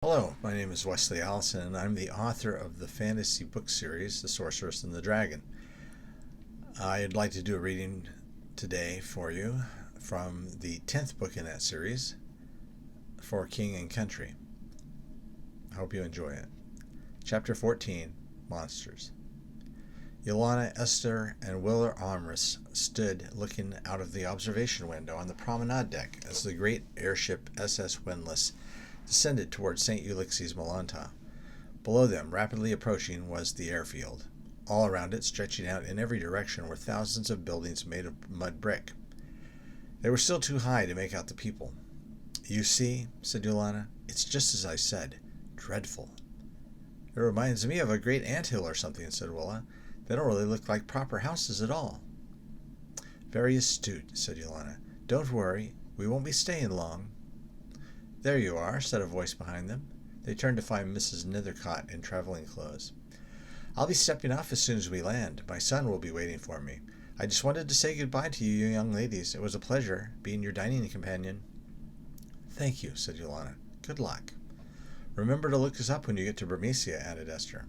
Hello, my name is Wesley Allison, and I'm the author of the fantasy book series, The Sorceress and the Dragon. I'd like to do a reading today for you from the 10th book in that series, For King and Country. I hope you enjoy it. Chapter 14, Monsters. Iolana, Esther, and Willer Amris stood looking out of the observation window on the promenade deck as the great airship SS Windlass descended toward St. Ulysses Malanta. Below them, rapidly approaching, was the airfield. All around it, stretching out in every direction, were thousands of buildings made of mud brick. They were still too high to make out the people. "You see," said Iolana, "it's just as I said. Dreadful." "It reminds me of a great anthill or something," said Willa. "They don't really look like proper houses at all." "Very astute," said Iolana. "Don't worry. We won't be staying long." "There you are," said a voice behind them. They turned to find Mrs. Nethercott in traveling clothes. "I'll be stepping off as soon as we land. My son will be waiting for me. I just wanted to say goodbye to you young ladies. It was a pleasure being your dining companion." "Thank you," said Iolana. "Good luck." "Remember to look us up when you get to Bermesia," added Esther.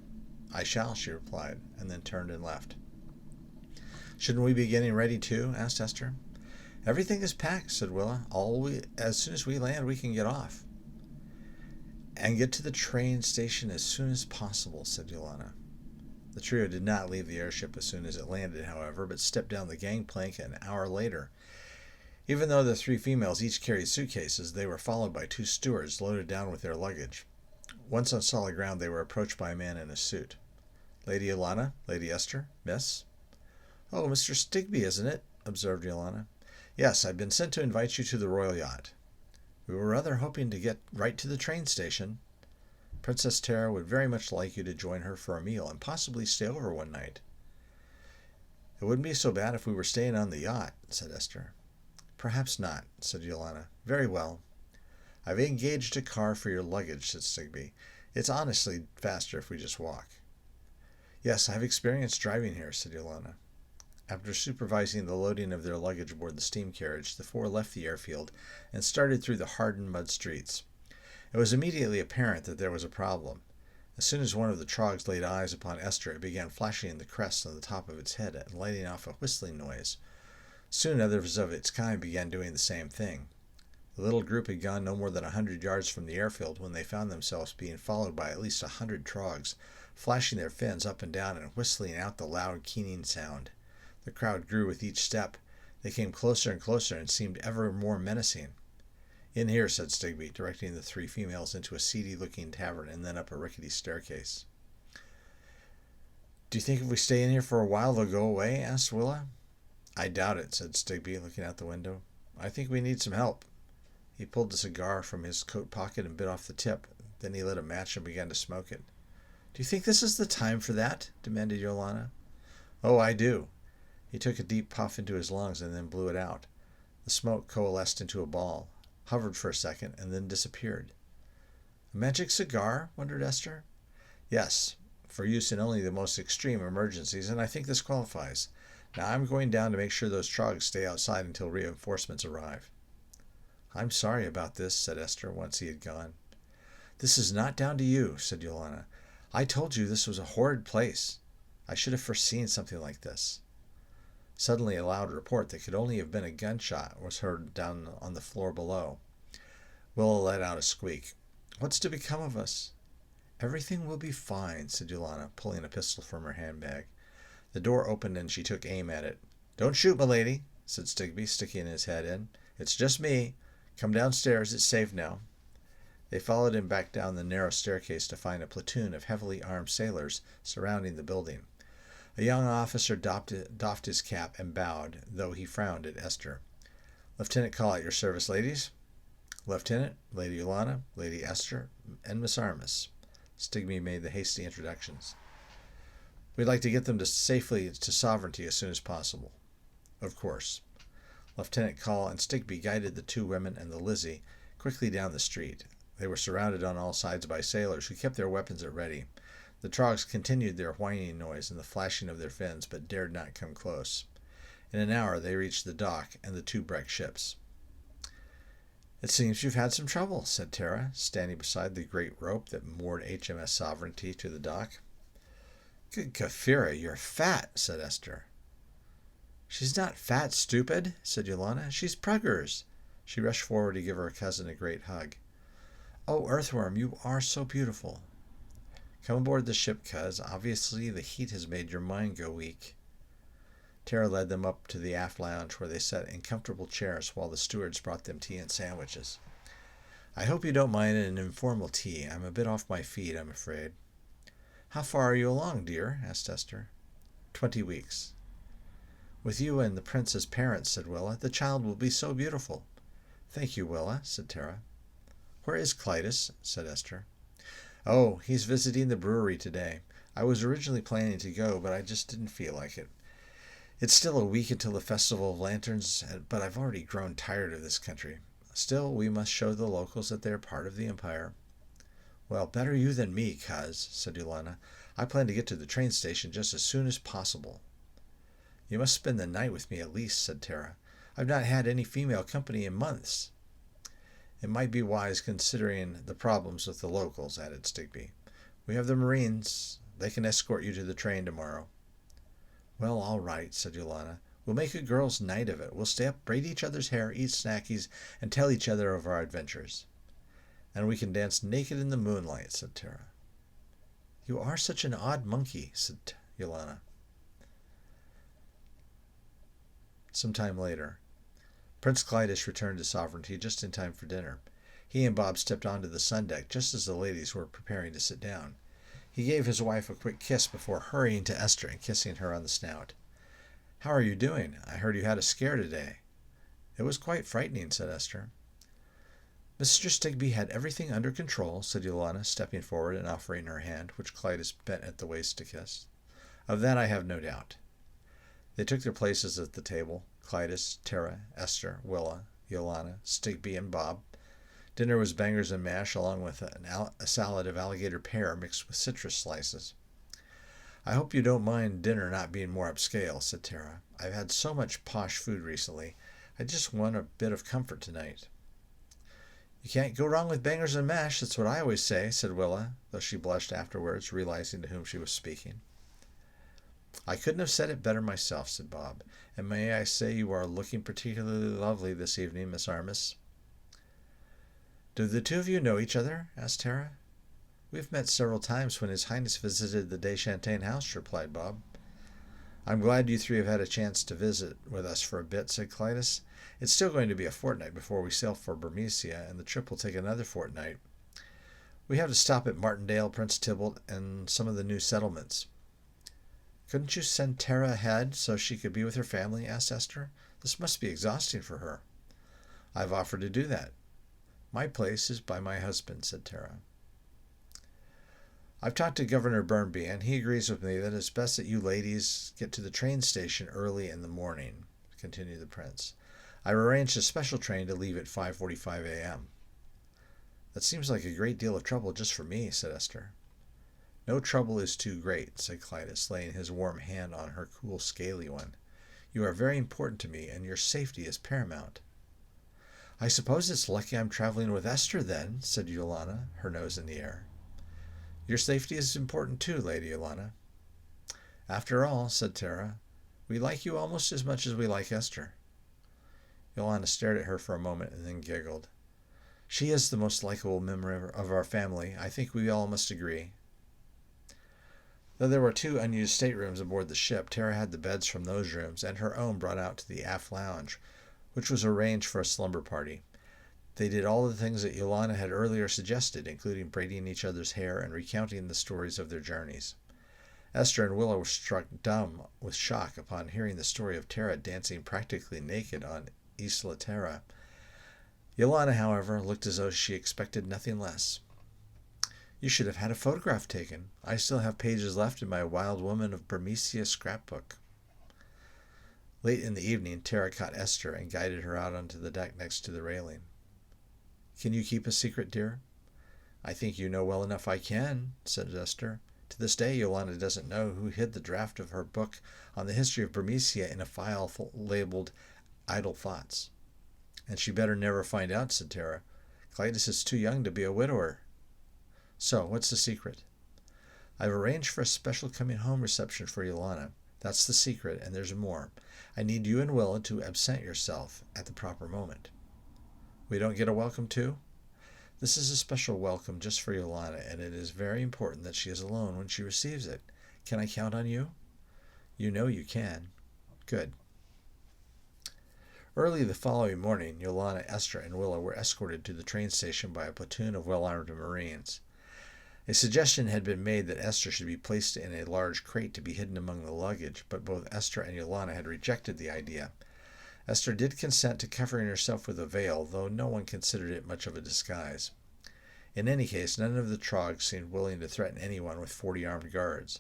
"I shall," she replied, and then turned and left. "Shouldn't we be getting ready too?" asked Esther. "Everything is packed," said Willa. As soon as we land, we can get off." "And get to the train station as soon as possible," said Iolana. The trio did not leave the airship as soon as it landed, however, but stepped down the gangplank an hour later. Even though the three females each carried suitcases, they were followed by two stewards loaded down with their luggage. Once on solid ground, they were approached by a man in a suit. "Lady Iolana, Lady Esther, miss." "Oh, Mr. Stigby, isn't it?" observed Iolana. "Yes, I've been sent to invite you to the royal yacht." "We were rather hoping to get right to the train station. Princess Terra would very much like you to join her for a meal and possibly stay over one night." "It wouldn't be so bad if we were staying on the yacht," said Esther. "Perhaps not," said Iolana. "Very well." "I've engaged a car for your luggage," said Stigby. "It's honestly faster if we just walk." "Yes, I've experience driving here," said Iolana. After supervising the loading of their luggage aboard the steam carriage, the four left the airfield and started through the hardened mud streets. It was immediately apparent that there was a problem. As soon as one of the trogs laid eyes upon Esther, it began flashing the crest on the top of its head and letting off a whistling noise. Soon others of its kind began doing the same thing. The little group had gone no more than 100 yards from the airfield when they found themselves being followed by at least 100 trogs, flashing their fins up and down and whistling out the loud, keening sound. The crowd grew with each step. They came closer and closer and seemed ever more menacing. "In here," said Stigby, directing the three females into a seedy-looking tavern and then up a rickety staircase. "Do you think if we stay in here for a while they'll go away?" asked Willa. "I doubt it," said Stigby, looking out the window. "I think we need some help." He pulled a cigar from his coat pocket and bit off the tip. Then he lit a match and began to smoke it. "Do you think this is the time for that?" demanded Iolana. "Oh, I do." He took a deep puff into his lungs and then blew it out. The smoke coalesced into a ball, hovered for a second, and then disappeared. "A magic cigar?" wondered Esther. "Yes, for use in only the most extreme emergencies, and I think this qualifies. Now I'm going down to make sure those trogs stay outside until reinforcements arrive." "I'm sorry about this," said Esther once he had gone. "This is not down to you," said Iolana. "I told you this was a horrid place. I should have foreseen something like this." Suddenly a loud report that could only have been a gunshot was heard down on the floor below. Willa let out a squeak. "What's to become of us?" "Everything will be fine," said Iolana, pulling a pistol from her handbag. The door opened and she took aim at it. "Don't shoot, m'lady," said Stigby, sticking his head in. "It's just me. Come downstairs. It's safe now." They followed him back down the narrow staircase to find a platoon of heavily armed sailors surrounding the building. A young officer doffed his cap and bowed, though he frowned at Esther. "Lieutenant Call at your service, ladies." "Lieutenant, Lady Iolana, Lady Esther, and Miss Armis." Stigby made the hasty introductions. "We'd like to get them safely to sovereignty as soon as possible." "Of course." Lieutenant Call and Stigby guided the two women and the Lizzie quickly down the street. They were surrounded on all sides by sailors who kept their weapons at ready. The trogs continued their whining noise and the flashing of their fins, but dared not come close. In an hour they reached the dock and the two wrecked ships. "It seems you've had some trouble," said Terra, standing beside the great rope that moored HMS Sovereignty to the dock. "Good Kafira, you're fat," said Esther. "She's not fat, stupid," said Iolana. "She's Pruggers." She rushed forward to give her cousin a great hug. "Oh, Earthworm, you are so beautiful." "Come aboard the ship, cuz. Obviously the heat has made your mind go weak." Terra led them up to the aft lounge, where they sat in comfortable chairs while the stewards brought them tea and sandwiches. "I hope you don't mind an informal tea. I'm a bit off my feet, I'm afraid." "How far are you along, dear?" asked Esther. 20 weeks. "With you and the prince as parents," said Willa, "the child will be so beautiful." "Thank you, Willa," said Terra. "Where is Clytus?" said Esther. "Oh, he's visiting the brewery today. I was originally planning to go, but I just didn't feel like it. It's still a week until the Festival of Lanterns, but I've already grown tired of this country. Still, we must show the locals that they're part of the Empire." "Well, better you than me, cuz," said Iolana. "I plan to get to the train station just as soon as possible." "You must spend the night with me at least," said Terra. "I've not had any female company in months." "It might be wise, considering the problems with the locals," added Stigby. "We have the Marines. They can escort you to the train tomorrow." "Well, all right," said Iolana. "We'll make a girls' night of it. We'll stay up, braid each other's hair, eat snackies, and tell each other of our adventures." "And we can dance naked in the moonlight," said Terra. "You are such an odd monkey," said Iolana. Some time later, Prince Clytus returned to Sovereignty just in time for dinner. He and Bob stepped onto the sun deck just as the ladies were preparing to sit down. He gave his wife a quick kiss before hurrying to Esther and kissing her on the snout. "How are you doing? I heard you had a scare today." "It was quite frightening," said Esther. "Mr. Stigby had everything under control," said Iolana, stepping forward and offering her hand, which Clytus bent at the waist to kiss. "Of that I have no doubt." They took their places at the table: Clytus, Terra, Esther, Willa, Iolana, Stigby, and Bob. Dinner was bangers and mash, along with a salad of alligator pear mixed with citrus slices. "I hope you don't mind dinner not being more upscale," said Terra. "I've had so much posh food recently. I just want a bit of comfort tonight." "You can't go wrong with bangers and mash, that's what I always say," said Willa, though she blushed afterwards, realizing to whom she was speaking. "I couldn't have said it better myself," said Bob. "And may I say you are looking particularly lovely this evening, Miss Armis." "Do the two of you know each other?" asked Terra. "We've met several times when His Highness visited the Deschampagne house," replied Bob. "I'm glad you three have had a chance to visit with us for a bit," said Clytus. "It's still going to be a fortnight before we sail for Bermesia, and the trip will take another fortnight. We have to stop at Martindale, Prince Tybalt, and some of the new settlements." "Couldn't you send Terra ahead so she could be with her family?" asked Esther. "This must be exhausting for her." "I've offered to do that." "My place is by my husband," said Terra. "I've talked to Governor Burnby, and he agrees with me that it's best that you ladies get to the train station early in the morning," continued the prince. "I've arranged a special train to leave at 5:45 a.m. "That seems like a great deal of trouble just for me," said Esther. "No trouble is too great," said Clytus, laying his warm hand on her cool, scaly one. "You are very important to me, and your safety is paramount." "I suppose it's lucky I'm traveling with Esther, then," said Iolana, her nose in the air. "Your safety is important too, Lady Iolana." "After all," said Terra, "we like you almost as much as we like Esther." Iolana stared at her for a moment and then giggled. "She is the most likable member of our family. I think we all must agree." Though there were 2 unused staterooms aboard the ship, Terra had the beds from those rooms and her own brought out to the aft lounge, which was arranged for a slumber party. They did all the things that Iolana had earlier suggested, including braiding each other's hair and recounting the stories of their journeys. Esther and Willa were struck dumb with shock upon hearing the story of Terra dancing practically naked on Isla Terra. Iolana, however, looked as though she expected nothing less. "You should have had a photograph taken. I still have pages left in my Wild Woman of Bermesia scrapbook." Late in the evening, Terra caught Esther and guided her out onto the deck next to the railing. "Can you keep a secret, dear?" "I think you know well enough I can," said Esther. To this day, Iolana doesn't know who hid the draft of her book on the history of Bermesia in a file labeled Idle Thoughts. And she better never find out, said Terra. Clytus is too young to be a widower. So, what's the secret? I've arranged for a special coming home reception for Iolana. That's the secret, and there's more. I need you and Willa to absent yourself at the proper moment. We don't get a welcome too? This is a special welcome just for Iolana, and it is very important that she is alone when she receives it. Can I count on you? You know you can. Good. Early the following morning, Iolana, Esther, and Willa were escorted to the train station by a platoon of well-armed Marines. A suggestion had been made that Esther should be placed in a large crate to be hidden among the luggage, but both Esther and Iolana had rejected the idea. Esther did consent to covering herself with a veil, though no one considered it much of a disguise. In any case, none of the Trogs seemed willing to threaten anyone with 40 armed guards.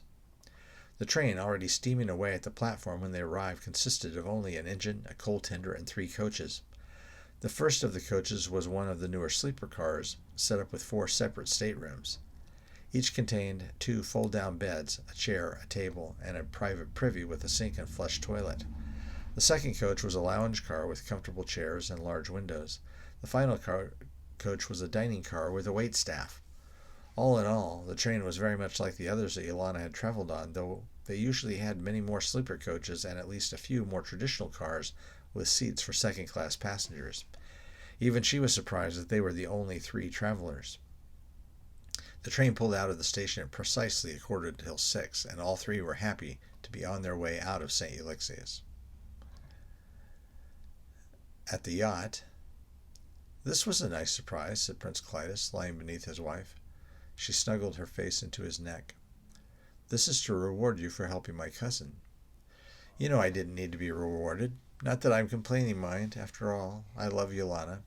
The train, already steaming away at the platform when they arrived, consisted of only an engine, a coal tender, and 3 coaches. The first of the coaches was one of the newer sleeper cars, set up with 4 separate staterooms. Each contained 2 fold-down beds, a chair, a table, and a private privy with a sink and flush toilet. The second coach was a lounge car with comfortable chairs and large windows. The final coach was a dining car with a waitstaff. All in all, the train was very much like the others that Iolana had traveled on, though they usually had many more sleeper coaches and at least a few more traditional cars with seats for second-class passengers. Even she was surprised that they were the only 3 travelers. The train pulled out of the station at precisely 6:15, and all 3 were happy to be on their way out of St. Eulixius. At the yacht, "This was a nice surprise," said Prince Clytus, lying beneath his wife. She snuggled her face into his neck. "This is to reward you for helping my cousin. You know I didn't need to be rewarded. Not that I'm complaining, mind. After all, I love Iolana."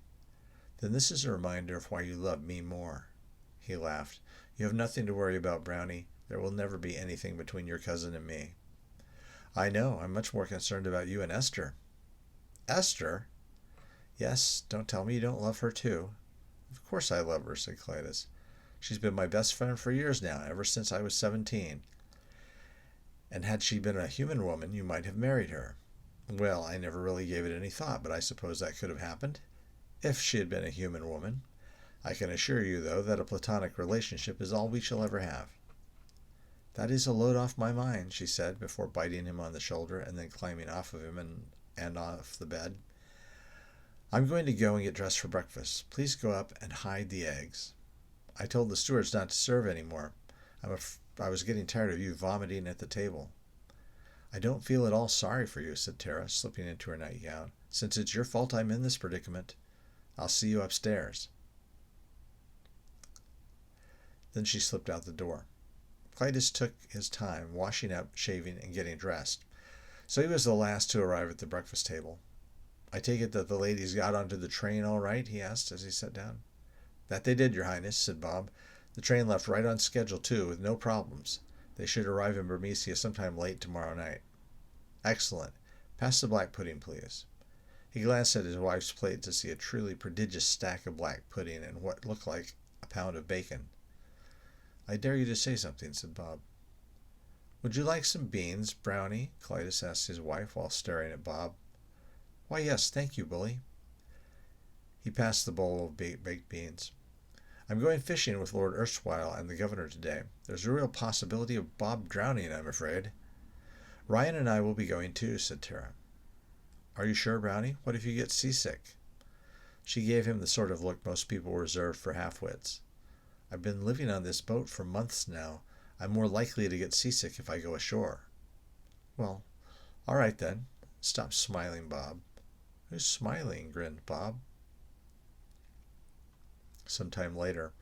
"Then this is a reminder of why you love me more." He laughed. "You have nothing to worry about, Brownie. There will never be anything between your cousin and me." "I know. I'm much more concerned about you and Esther." "Esther?" "Yes. Don't tell me you don't love her, too." "Of course I love her," said Clytus. "She's been my best friend for years now, ever since I was 17. And had she been a human woman, you might have married her." "Well, I never really gave it any thought, but I suppose that could have happened, if she had been a human woman. I can assure you, though, that a platonic relationship is all we shall ever have." "That is a load off my mind," she said, before biting him on the shoulder and then climbing off of him and off the bed. "I'm going to go and get dressed for breakfast. Please go up and hide the eggs. I told the stewards not to serve any more. I was getting tired of you vomiting at the table." "I don't feel at all sorry for you," said Terra, slipping into her nightgown. "Since it's your fault I'm in this predicament. I'll see you upstairs." Then she slipped out the door. Clytus took his time, washing up, shaving, and getting dressed. So he was the last to arrive at the breakfast table. "I take it that the ladies got onto the train all right?" he asked as he sat down. "That they did, Your Highness," said Bob. "The train left right on schedule, too, with no problems. They should arrive in Bermesia sometime late tomorrow night." "Excellent. Pass the black pudding, please." He glanced at his wife's plate to see a truly prodigious stack of black pudding and what looked like a pound of bacon. "I dare you to say something," said Bob. "Would you like some beans, Brownie?" Clytus asked his wife while staring at Bob. "Why, yes, thank you, Bully." He passed the bowl of baked beans. "I'm going fishing with Lord Erstwhile and the governor today. There's a real possibility of Bob drowning, I'm afraid." "Ryan and I will be going too," said Terra. "Are you sure, Brownie? What if you get seasick?" She gave him the sort of look most people reserve for half-wits. "I've been living on this boat for months now. I'm more likely to get seasick if I go ashore." "Well, all right then. Stop smiling, Bob." "Who's smiling?" grinned Bob. Some time later.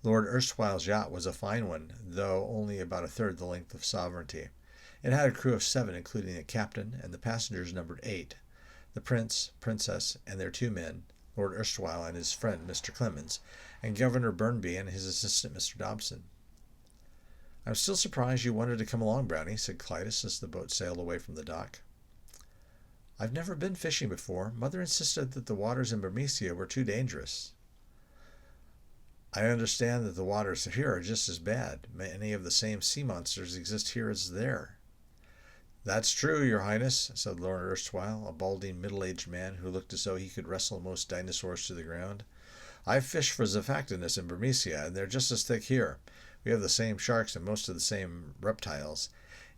Lord Erstwhile's yacht was a fine one, though only about a third the length of Sovereignty. It had a crew of 7, including a captain, and the passengers numbered 8. The prince, princess, and their 2 men, Lord Erstwhile and his friend Mr. Clemens, and Governor Burnby and his assistant Mr. Dobson. "I'm still surprised you wanted to come along, Brownie," said Clytus as the boat sailed away from the dock. "I've never been fishing before. Mother insisted that the waters in Bermesia were too dangerous." "I understand that the waters here are just as bad. Many of the same sea monsters exist here as there." "That's true, your highness," said Lord Erstwhile, a balding middle-aged man who looked as though he could wrestle most dinosaurs to the ground. "I've fished for Zafactinus in Burmecia, and they're just as thick here. We have the same sharks and most of the same reptiles.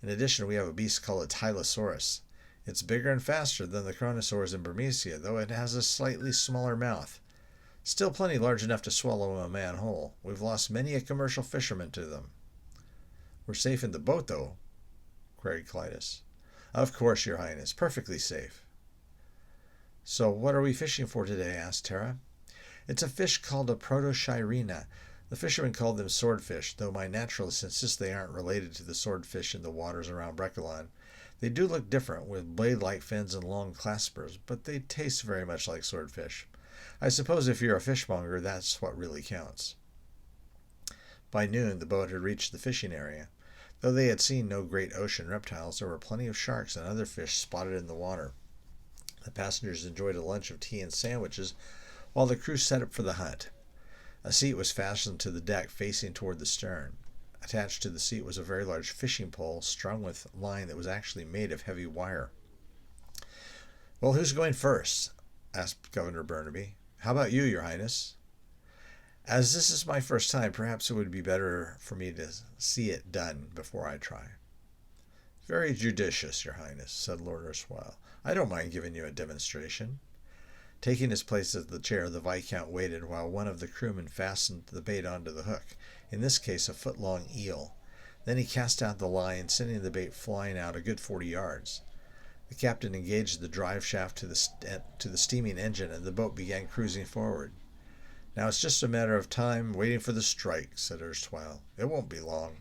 In addition, we have a beast called a Tylosaurus. It's bigger and faster than the chronosaurs in Burmecia, though it has a slightly smaller mouth. Still plenty large enough to swallow a man whole. We've lost many a commercial fisherman to them." "We're safe in the boat, though?" queried Clytus. "Of course, your highness. Perfectly safe." "So what are we fishing for today?" asked Terra. "It's a fish called a protochirina. The fishermen call them swordfish, though my naturalists insist they aren't related to the swordfish in the waters around Brekalon. They do look different, with blade-like fins and long claspers, but they taste very much like swordfish. I suppose if you're a fishmonger, that's what really counts." By noon, the boat had reached the fishing area. Though they had seen no great ocean reptiles, there were plenty of sharks and other fish spotted in the water. The passengers enjoyed a lunch of tea and sandwiches, while the crew set up for the hunt. A seat was fastened to the deck facing toward the stern. Attached to the seat was a very large fishing pole strung with line that was actually made of heavy wire. "Well, who's going first?" asked Governor Burnaby. "How about you, your highness?" "As this is my first time, perhaps it would be better for me to see it done before I try." "Very judicious, your highness," said Lord Erstwhile. "I don't mind giving you a demonstration." Taking his place at the chair, the Viscount waited while one of the crewmen fastened the bait onto the hook, in this case a foot-long eel. Then he cast out the line, sending the bait flying out a good 40 yards. The captain engaged the drive shaft to the steaming engine, and the boat began cruising forward. "Now it's just a matter of time, waiting for the strike," said Erstwhile. "It won't be long."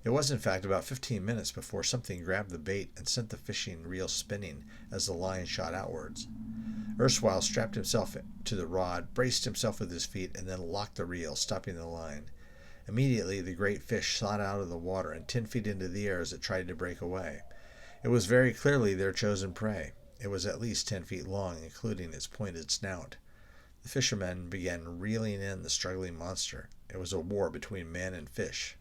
It was, in fact, about 15 minutes before something grabbed the bait and sent the fishing reel spinning as the line shot outwards. Erstwhile strapped himself to the rod, braced himself with his feet, and then locked the reel, stopping the line. Immediately the great fish shot out of the water and 10 feet into the air as it tried to break away. It was very clearly their chosen prey. It was at least 10 feet long, including its pointed snout. The fishermen began reeling in the struggling monster. It was a war between man and fish.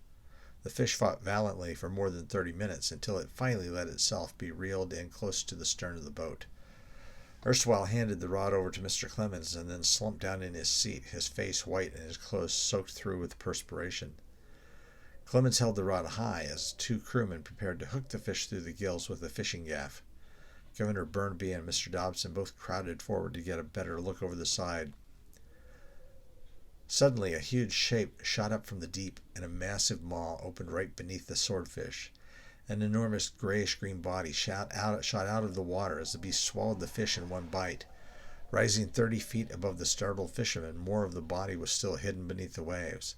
The fish fought valiantly for more than 30 minutes until it finally let itself be reeled in close to the stern of the boat. Erstwhile handed the rod over to Mr. Clemens and then slumped down in his seat, his face white and his clothes soaked through with perspiration. Clemens held the rod high as two crewmen prepared to hook the fish through the gills with a fishing gaff. Governor Burnaby and Mr. Dobson both crowded forward to get a better look over the side. Suddenly, a huge shape shot up from the deep, and a massive maw opened right beneath the swordfish. An enormous grayish-green body shot out of the water as the beast swallowed the fish in one bite. Rising 30 feet above the startled fishermen, more of the body was still hidden beneath the waves.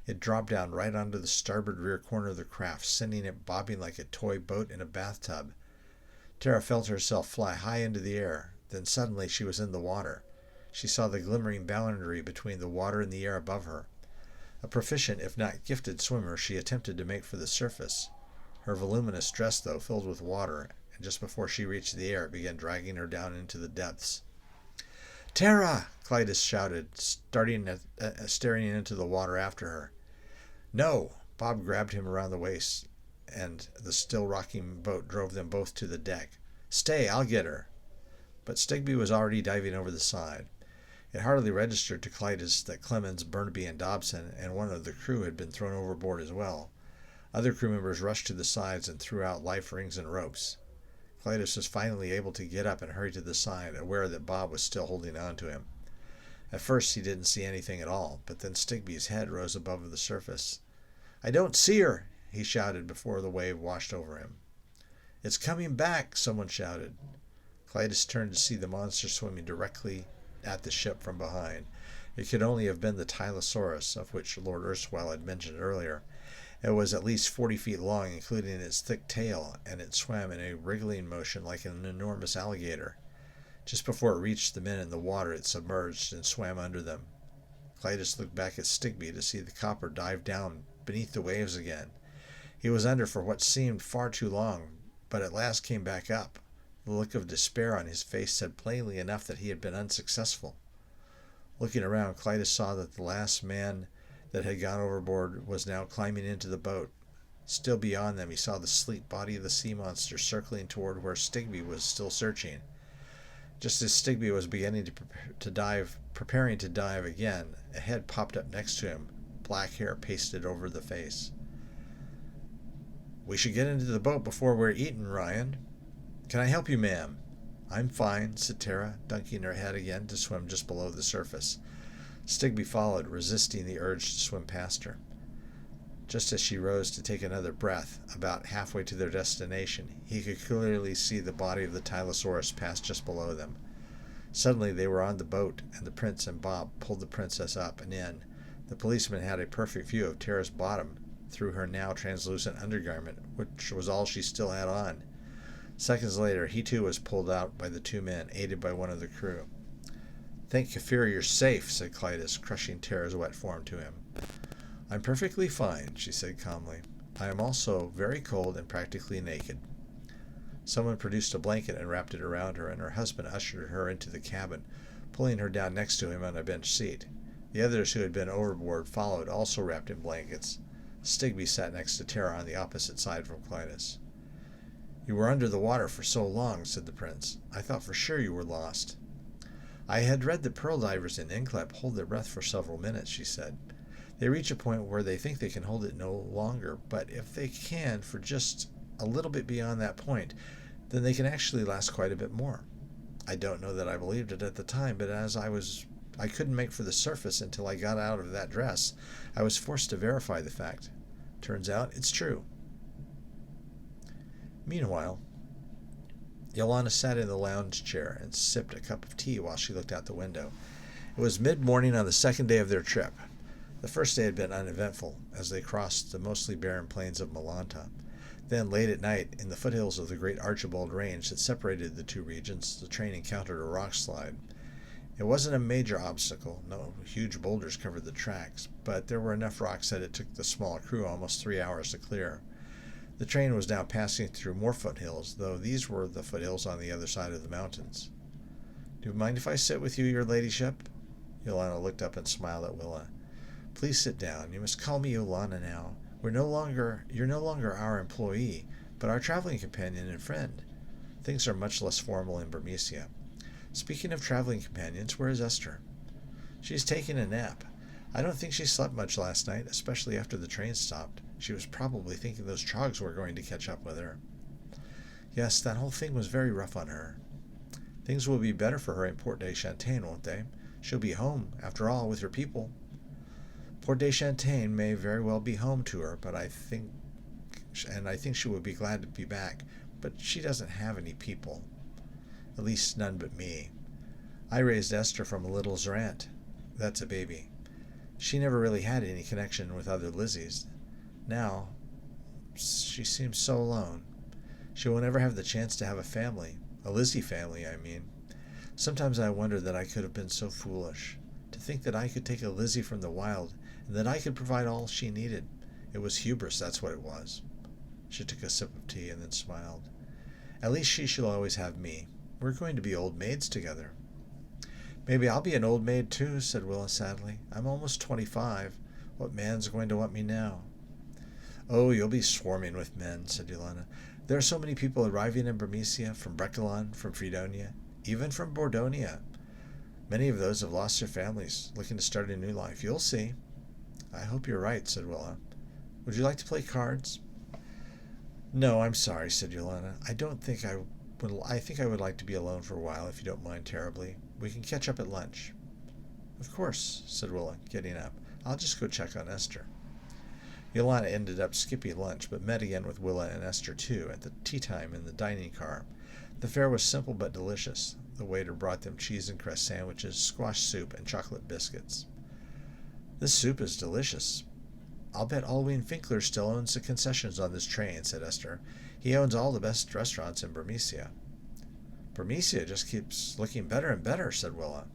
It dropped down right onto the starboard rear corner of the craft, sending it bobbing like a toy boat in a bathtub. Terra felt herself fly high into the air. Then suddenly she was in the water. She saw the glimmering boundary between the water and the air above her. A proficient, if not gifted swimmer, she attempted to make for the surface. Her voluminous dress, though, filled with water, and just before she reached the air, it began dragging her down into the depths. "Terra!" Clytus shouted, staring into the water after her. "No!" Bob grabbed him around the waist, and the still rocking boat drove them both to the deck. "Stay, I'll get her." But Stigby was already diving over the side. It hardly registered to Clytus that Clemens, Burnaby, and Dobson and one of the crew had been thrown overboard as well. Other crew members rushed to the sides and threw out life rings and ropes. Clytus was finally able to get up and hurry to the side, aware that Bob was still holding on to him. At first he didn't see anything at all, but then Stigby's head rose above the surface. "I don't see her," he shouted before the wave washed over him. "It's coming back," someone shouted. Clytus turned to see the monster swimming directly at the ship from behind. It could only have been the Tylosaurus, of which Lord Erstwhile had mentioned earlier. It was at least 40 feet long, including its thick tail, and it swam in a wriggling motion like an enormous alligator. Just before it reached the men in the water, it submerged and swam under them. Clytus looked back at Stigby to see the copper dive down beneath the waves again. He was under for what seemed far too long, but at last came back up. The look of despair on his face said plainly enough that he had been unsuccessful. Looking around, Clytus saw that the last man that had gone overboard was now climbing into the boat. Still beyond them, he saw the sleek body of the sea monster circling toward where Stigby was still searching. Just as Stigby was beginning preparing to dive again, a head popped up next to him, black hair pasted over the face. "We should get into the boat before we're eaten, Ryan." "Can I help you, ma'am?" "I'm fine," said Terra, dunking her head again to swim just below the surface. Stigby followed, resisting the urge to swim past her. Just as she rose to take another breath, about halfway to their destination, he could clearly see the body of the Tylosaurus pass just below them. Suddenly they were on the boat, and the prince and Bob pulled the princess up and in. The policeman had a perfect view of Terra's bottom through her now translucent undergarment, which was all she still had on. Seconds later, he too was pulled out by the two men, aided by one of the crew. "Thank Kafir you're safe," said Clytus, crushing Terra's wet form to him. "I'm perfectly fine," she said calmly. "I am also very cold and practically naked." Someone produced a blanket and wrapped it around her, and her husband ushered her into the cabin, pulling her down next to him on a bench seat. The others who had been overboard followed, also wrapped in blankets. Stigby sat next to Terra on the opposite side from Clytus. "You were under the water for so long," said the prince. "I thought for sure you were lost." "I had read that pearl divers in Inclep hold their breath for several minutes," she said. "They reach a point where they think they can hold it no longer, but if they can for just a little bit beyond that point, then they can actually last quite a bit more. I don't know that I believed it at the time, but as I couldn't make for the surface until I got out of that dress, I was forced to verify the fact. Turns out it's true." Meanwhile, Iolana sat in the lounge chair and sipped a cup of tea while she looked out the window. It was mid-morning on the second day of their trip. The first day had been uneventful, as they crossed the mostly barren plains of Malanta. Then, late at night, in the foothills of the great Archibald Range that separated the two regions, the train encountered a rock slide. It wasn't a major obstacle. No huge boulders covered the tracks, but there were enough rocks that it took the small crew almost 3 hours to clear. The train was now passing through more foothills, though these were the foothills on the other side of the mountains. "Do you mind if I sit with you, your ladyship?" Iolana looked up and smiled at Willa. "Please sit down. You must call me Iolana now. You're no longer our employee, but our traveling companion and friend. Things are much less formal in Burmecia. Speaking of traveling companions, where is Esther?" "She's taking a nap. I don't think she slept much last night, especially after the train stopped. She was probably thinking those trogs were going to catch up with her." "Yes, that whole thing was very rough on her." "Things will be better for her in Port-de-Chantain, won't they? She'll be home, after all, with her people." "Port-de-Chantain may very well be home to her, but I think she would be glad to be back, but she doesn't have any people. At least none but me. I raised Esther from a little Zerant. That's a baby. She never really had any connection with other Lizzies. Now, she seems so alone. She will never have the chance to have a family. A Lizzie family, I mean. Sometimes I wonder that I could have been so foolish. To think that I could take a Lizzie from the wild, and that I could provide all she needed. It was hubris, that's what it was." She took a sip of tea and then smiled. "At least she shall always have me. We're going to be old maids together." "Maybe I'll be an old maid too," said Willa sadly. "I'm almost 25. What man's going to want me now?" "Oh, you'll be swarming with men," said Iolana. "There are so many people arriving in Burmecia, from Brekelon, from Fredonia, even from Bordonia. Many of those have lost their families, looking to start a new life. You'll see." "I hope you're right," said Willa. "Would you like to play cards?" "No, I'm sorry," said Iolana. I think I would like to be alone for a while, if you don't mind terribly. We can catch up at lunch." "Of course," said Willa, getting up. "I'll just go check on Esther." Iolana ended up skipping lunch, but met again with Willa and Esther too at the tea time in the dining car. The fare was simple but delicious. The waiter brought them cheese and cress sandwiches, squash soup, and chocolate biscuits. "This soup is delicious. I'll bet Alwyn Finkler still owns the concessions on this train," said Esther. "He owns all the best restaurants in Burmecia." "Burmecia just keeps looking better and better," said Willa.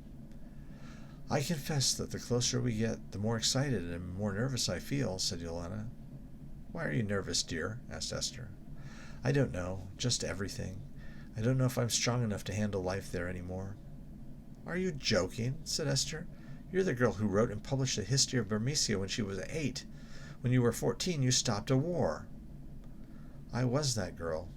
"I confess that the closer we get, the more excited and more nervous I feel," said Iolana. "Why are you nervous, dear?" asked Esther. "I don't know. Just everything. I don't know if I'm strong enough to handle life there any more." "Are you joking?" said Esther. "You're the girl who wrote and published a history of Burmecia when she was 8. When you were 14, you stopped a war. I was that girl.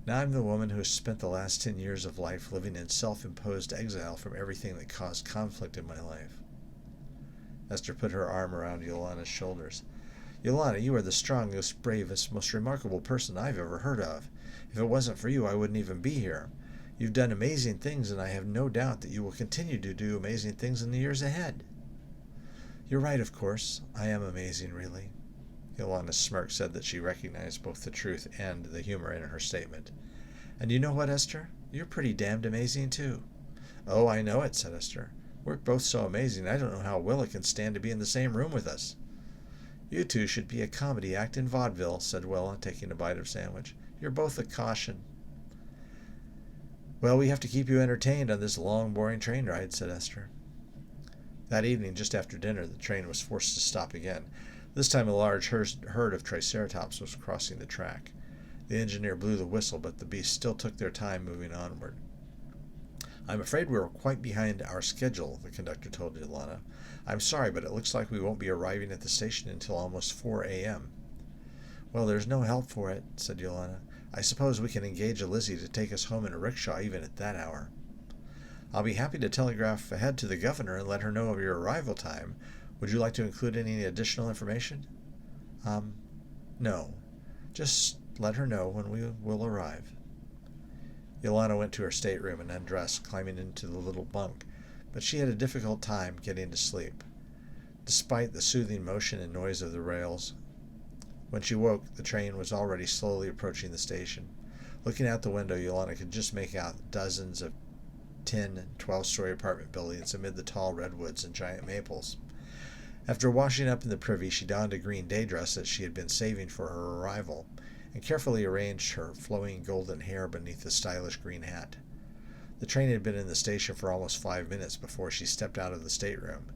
Now I'm the woman who has spent the last 10 years of life living in self-imposed exile from everything that caused conflict in my life. Esther put her arm around Iolana's shoulders. Iolana, you are the strongest, bravest, most remarkable person I've ever heard of. If it wasn't for you, I wouldn't even be here. You've done amazing things, and I have no doubt that you will continue to do amazing things in the years ahead. You're right, of course. I am amazing, really. Iolana's smirk said that she recognized both the truth and the humor in her statement. And you know what, Esther? You're pretty damned amazing, too. Oh, I know it, said Esther. We're both so amazing, I don't know how Willa can stand to be in the same room with us. You two should be a comedy act in vaudeville, said Willa, taking a bite of sandwich. You're both a caution. Well, we have to keep you entertained on this long, boring train ride, said Esther. That evening, just after dinner, the train was forced to stop again. This time a large herd of triceratops was crossing the track. The engineer blew the whistle, but the beasts still took their time moving onward. I'm afraid we're quite behind our schedule, the conductor told Iolana. I'm sorry, but it looks like we won't be arriving at the station until almost 4 a.m. Well, there's no help for it, said Iolana. I suppose we can engage a Lizzie to take us home in a rickshaw even at that hour. I'll be happy to telegraph ahead to the governor and let her know of your arrival time. Would you like to include any additional information? No. Just let her know when we will arrive. Iolana went to her stateroom and undressed, climbing into the little bunk, but she had a difficult time getting to sleep, despite the soothing motion and noise of the rails. When she woke, the train was already slowly approaching the station. Looking out the window, Iolana could just make out dozens of 10- and 12-story apartment buildings amid the tall redwoods and giant maples. After washing up in the privy, she donned a green day dress that she had been saving for her arrival, and carefully arranged her flowing golden hair beneath a stylish green hat. The train had been in the station for almost 5 minutes before she stepped out of the stateroom.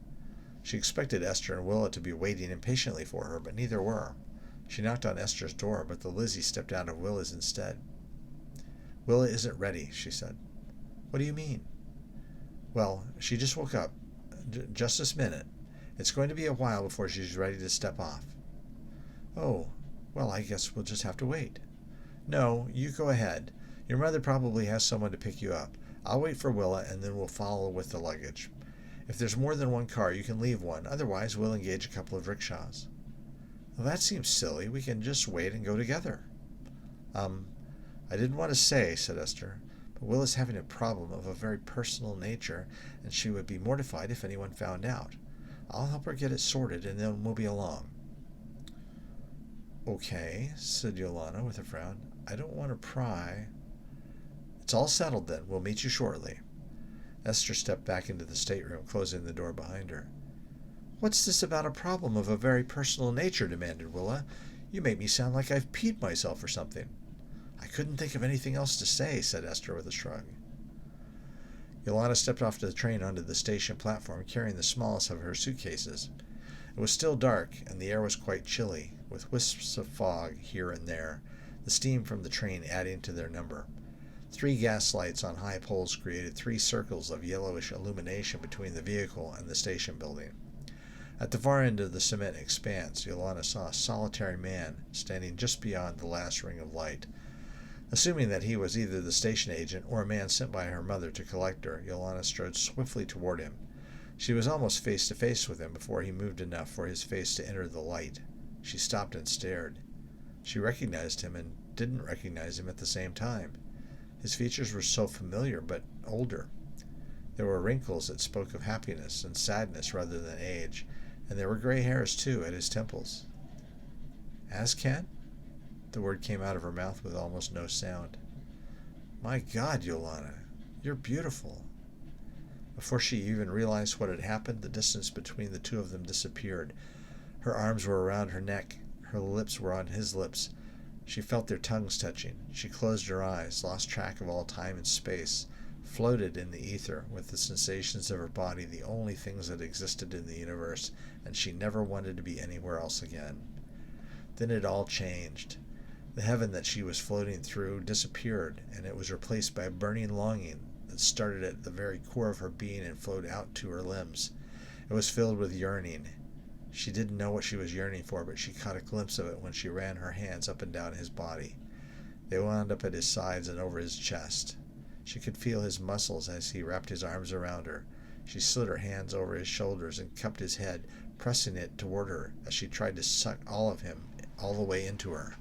She expected Esther and Willa to be waiting impatiently for her, but neither were. She knocked on Esther's door, but the Lizzie stepped out of Willa's instead. Willa isn't ready, she said. What do you mean? Well, she just woke up. Just this minute. It's going to be a while before she's ready to step off. Oh, well, I guess we'll just have to wait. No, you go ahead. Your mother probably has someone to pick you up. I'll wait for Willa, and then we'll follow with the luggage. If there's more than one car, you can leave one. Otherwise, we'll engage a couple of rickshaws. Well, that seems silly. We can just wait and go together. I didn't want to say, said Esther, but Willa's having a problem of a very personal nature, and she would be mortified if anyone found out. I'll help her get it sorted, and then we'll be along. Okay, said Iolana with a frown. I don't want to pry. It's all settled then. We'll meet you shortly. Esther stepped back into the stateroom, closing the door behind her. What's this about a problem of a very personal nature? Demanded Willa. You make me sound like I've peed myself or something. I couldn't think of anything else to say, said Esther with a shrug. Iolana stepped off the train onto the station platform, carrying the smallest of her suitcases. It was still dark, and the air was quite chilly, with wisps of fog here and there, the steam from the train adding to their number. 3 gas lights on high poles created 3 circles of yellowish illumination between the vehicle and the station building. At the far end of the cement expanse, Iolana saw a solitary man standing just beyond the last ring of light. Assuming that he was either the station agent or a man sent by her mother to collect her, Iolana strode swiftly toward him. She was almost face to face with him before he moved enough for his face to enter the light. She stopped and stared. She recognized him and didn't recognize him at the same time. His features were so familiar, but older. There were wrinkles that spoke of happiness and sadness rather than age, and there were gray hairs, too, at his temples. Azcan? The word came out of her mouth with almost no sound. My God, Iolana, you're beautiful. Before she even realized what had happened, the distance between the two of them disappeared. Her arms were around her neck. Her lips were on his lips. She felt their tongues touching. She closed her eyes, lost track of all time and space, floated in the ether with the sensations of her body, the only things that existed in the universe, and she never wanted to be anywhere else again. Then it all changed. The heaven that she was floating through disappeared, and it was replaced by a burning longing that started at the very core of her being and flowed out to her limbs. It was filled with yearning. She didn't know what she was yearning for, but she caught a glimpse of it when she ran her hands up and down his body. They wound up at his sides and over his chest. She could feel his muscles as he wrapped his arms around her. She slid her hands over his shoulders and cupped his head, pressing it toward her as she tried to suck all of him all the way into her.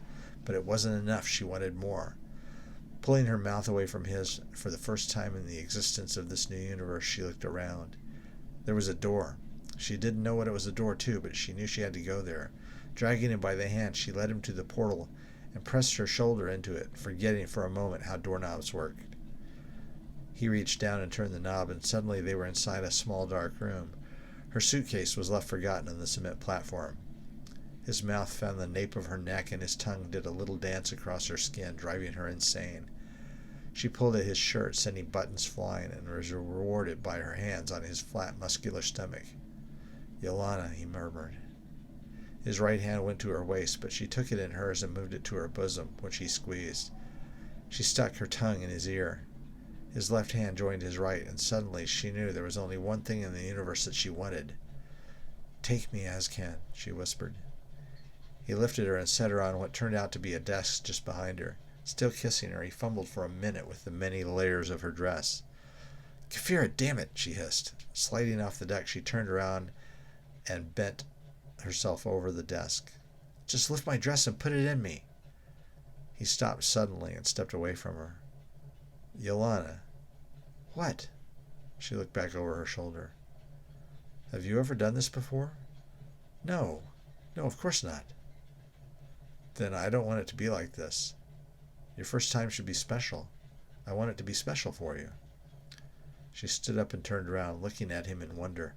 But it wasn't enough. She wanted more. Pulling her mouth away from his, for the first time in the existence of this new universe, she looked around. There was a door. She didn't know what it was a door to, but she knew she had to go there. Dragging him by the hand, she led him to the portal and pressed her shoulder into it, forgetting for a moment how doorknobs worked. He reached down and turned the knob, and suddenly they were inside a small dark room. Her suitcase was left forgotten on the cement platform. His mouth found the nape of her neck, and his tongue did a little dance across her skin, driving her insane. She pulled at his shirt, sending buttons flying, and was rewarded by her hands on his flat, muscular stomach. "Iolana," he murmured. His right hand went to her waist, but she took it in hers and moved it to her bosom, which he squeezed. She stuck her tongue in his ear. His left hand joined his right, and suddenly she knew there was only one thing in the universe that she wanted. "Take me, Azcan," she whispered. He lifted her and set her on what turned out to be a desk just behind her. Still kissing her, he fumbled for a minute with the many layers of her dress. "Kafira, damn it!" she hissed. Sliding off the deck, she turned around and bent herself over the desk. "Just lift my dress and put it in me." He stopped suddenly and stepped away from her. "Iolana." "What?" She looked back over her shoulder. "Have you ever done this before?" No, of course not." "Then I don't want it to be like this. Your first time should be special. I want it to be special for you." She stood up and turned around, looking at him in wonder.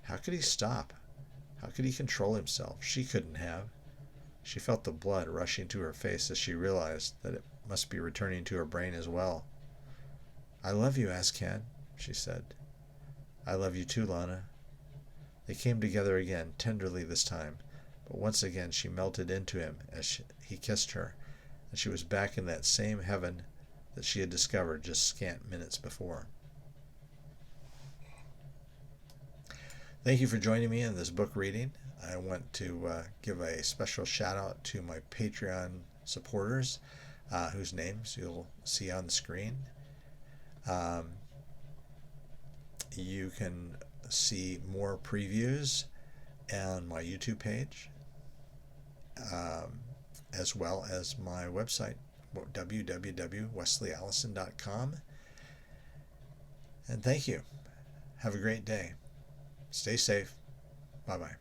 How could he stop? How could he control himself? She couldn't have. She felt the blood rushing to her face as she realized that it must be returning to her brain as well. "I love you, Azcan," she said. "I love you too, Lana." They came together again, tenderly this time, but once again she melted into him as he kissed her, and she was back in that same heaven that she had discovered just scant minutes before. Thank you for joining me in this book reading. I want to give a special shout out to my Patreon supporters, whose names you'll see on the screen. You can see more previews on my YouTube page, as well as my website, www.wesleyallison.com. And thank you. Have a great day. Stay safe. Bye-bye.